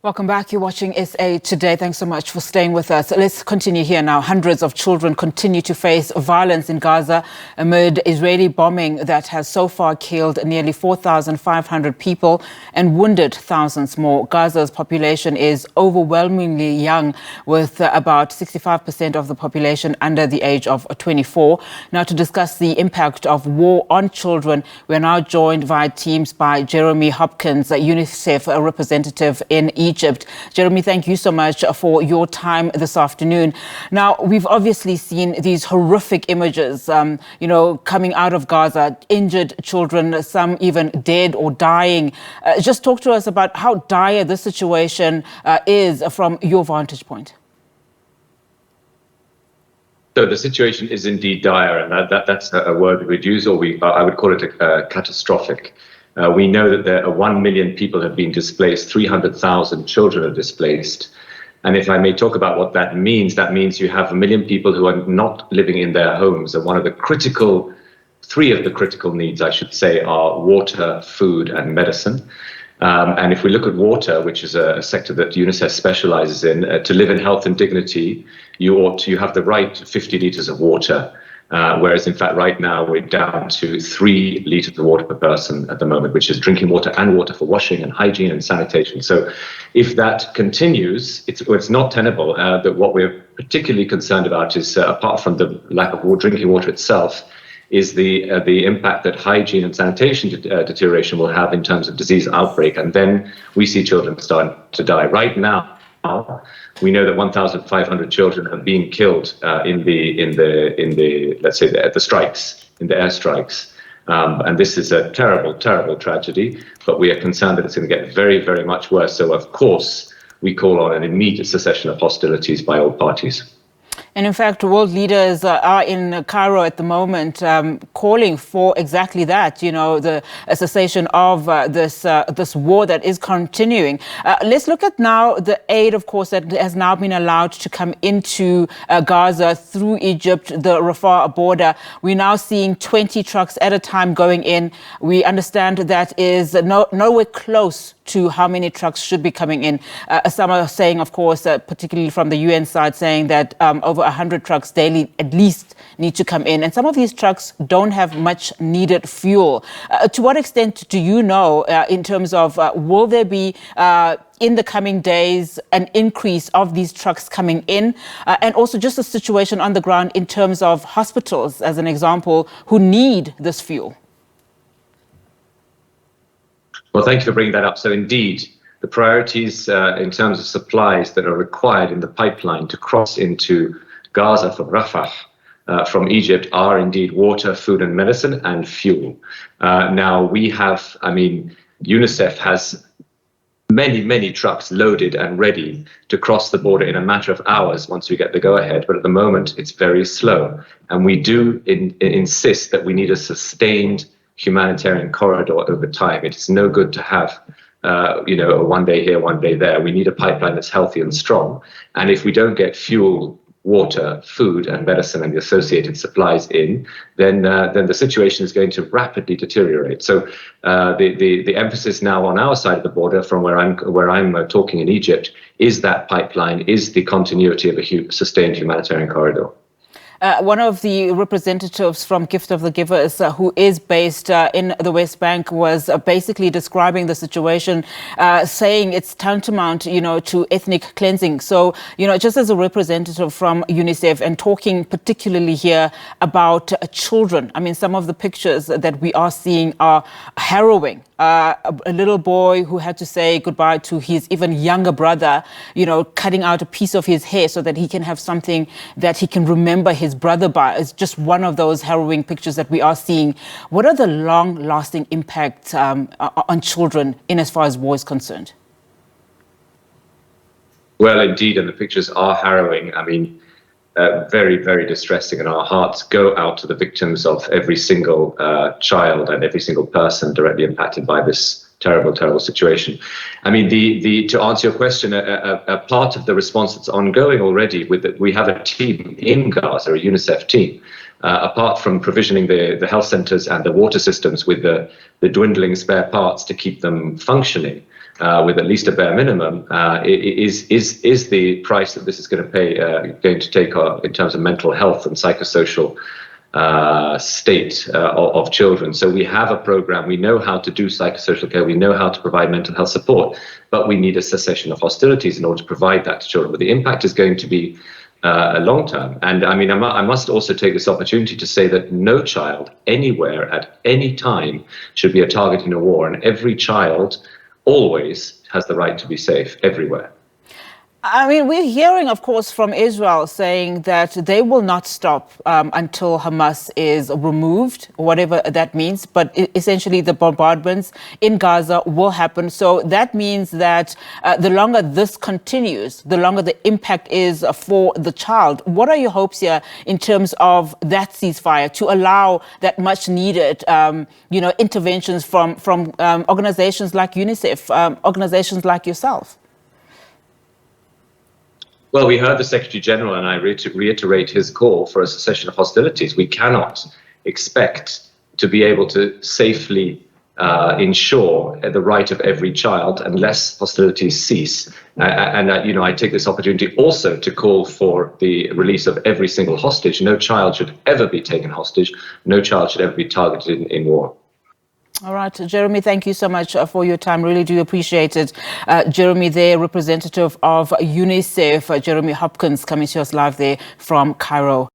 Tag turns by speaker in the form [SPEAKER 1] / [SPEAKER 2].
[SPEAKER 1] Welcome back. You're watching SA Today. Thanks so much for staying with us. Let's continue here now. Hundreds of children continue to face violence in Gaza amid Israeli bombing that has so far killed nearly 4,500 people and wounded thousands more. Gaza's population is overwhelmingly young, with about 65% of the population under the age of 24. Now, to discuss the impact of war on children, we're now joined via Teams by Jeremy Hopkins, a UNICEF representative in Egypt. Jeremy, thank you so much for your time this afternoon. Now, we've obviously seen these horrific images, coming out of Gaza, injured children, some even dead or dying. Just talk to us about how dire this situation is from your vantage point.
[SPEAKER 2] So the situation is indeed dire, and that's a word we would use, or I would call it catastrophic. We know that there are 1 million people have been displaced, 300,000 children are displaced. And if I may talk about what that means you have 1 million people who are not living in their homes. And three of the critical needs, I should say, are water, food, and medicine. And if we look at water, which is a sector that UNICEF specializes in, to live in health and dignity, you have the right to 50 liters of water. Whereas, in fact, right now we're down to 3 liters of water per person at the moment, which is drinking water and water for washing and hygiene and sanitation. So if that continues, it's not tenable. That what we're particularly concerned about is, apart from the lack of drinking water itself, is the impact that hygiene and sanitation deterioration will have in terms of disease outbreak. And then we see children starting to die. Right now, we know that 1,500 children have been killed in the let's say the strikes, in the airstrikes, and this is a terrible, terrible tragedy. But we are concerned that it's going to get very, very much worse. So of course we call on an immediate cessation of hostilities by all parties.
[SPEAKER 1] And in fact, world leaders are in Cairo at the moment calling for exactly that, the cessation of this war that is continuing. Let's look at now the aid, of course, that has now been allowed to come into Gaza through Egypt, the Rafah border. We're now seeing 20 trucks at a time going in. We understand that is nowhere close to how many trucks should be coming in. Some are saying, of course, particularly from the UN side, saying that over 100 trucks daily at least need to come in. And some of these trucks don't have much needed fuel. To what extent do you know, in terms of will there be in the coming days an increase of these trucks coming in? And also just the situation on the ground in terms of hospitals, as an example, who need this fuel?
[SPEAKER 2] Well, thank you for bringing that up. So indeed, the priorities in terms of supplies that are required in the pipeline to cross into Gaza from Rafah, from Egypt, are indeed water, food and medicine, and fuel. Now we have, UNICEF has many, many trucks loaded and ready to cross the border in a matter of hours once we get the go-ahead. But at the moment, it's very slow. And we do insist that we need a sustained humanitarian corridor over time. It's no good to have one day here, one day there. We need a pipeline that's healthy and strong. And if we don't get fuel, water, food and medicine and the associated supplies in, then the situation is going to rapidly deteriorate. So the emphasis now on our side of the border, from where I'm talking in Egypt, is that pipeline, is the continuity of a sustained humanitarian corridor.
[SPEAKER 1] One of the representatives from Gift of the Givers, who is based in the West Bank, was basically describing the situation, saying it's tantamount, to ethnic cleansing. So, just as a representative from UNICEF and talking particularly here about children, some of the pictures that we are seeing are harrowing. A little boy who had to say goodbye to his even younger brother, cutting out a piece of his hair so that he can have something that he can remember his brother by. It's just one of those harrowing pictures that we are seeing. What are the long-lasting impacts on children in as far as war is concerned?
[SPEAKER 2] Well, indeed, and the pictures are harrowing. Very, very distressing, and our hearts go out to the victims of every single child and every single person directly impacted by this terrible, terrible situation. To answer your question, a part of the response that's ongoing already, we have a team in Gaza, a UNICEF team, apart from provisioning the health centres and the water systems with the dwindling spare parts to keep them functioning. with at least a bare minimum, is the price that this is going to take in terms of mental health and psychosocial state of children. So we have a program. We know how to do psychosocial care. We know how to provide mental health support, but we need a cessation of hostilities in order to provide that to children. But the impact is going to be long term. And I mean, I must also take this opportunity to say that no child anywhere at any time should be a target in a war, and every child always has the right to be safe everywhere.
[SPEAKER 1] I mean, we're hearing, of course, from Israel saying that they will not stop until Hamas is removed, whatever that means. But essentially, the bombardments in Gaza will happen. So that means that the longer this continues, the longer the impact is for the child. What are your hopes here in terms of that ceasefire to allow that much needed, interventions from organizations like UNICEF, organizations like yourself?
[SPEAKER 2] Well, we heard the Secretary General, and I reiterate his call for a cessation of hostilities. We cannot expect to be able to safely ensure the right of every child unless hostilities cease. I take this opportunity also to call for the release of every single hostage. No child should ever be taken hostage. No child should ever be targeted in war.
[SPEAKER 1] All right, Jeremy, thank you so much for your time. Really do appreciate it. Jeremy, there, representative of UNICEF, Jeremy Hopkins, coming to us live there from Cairo.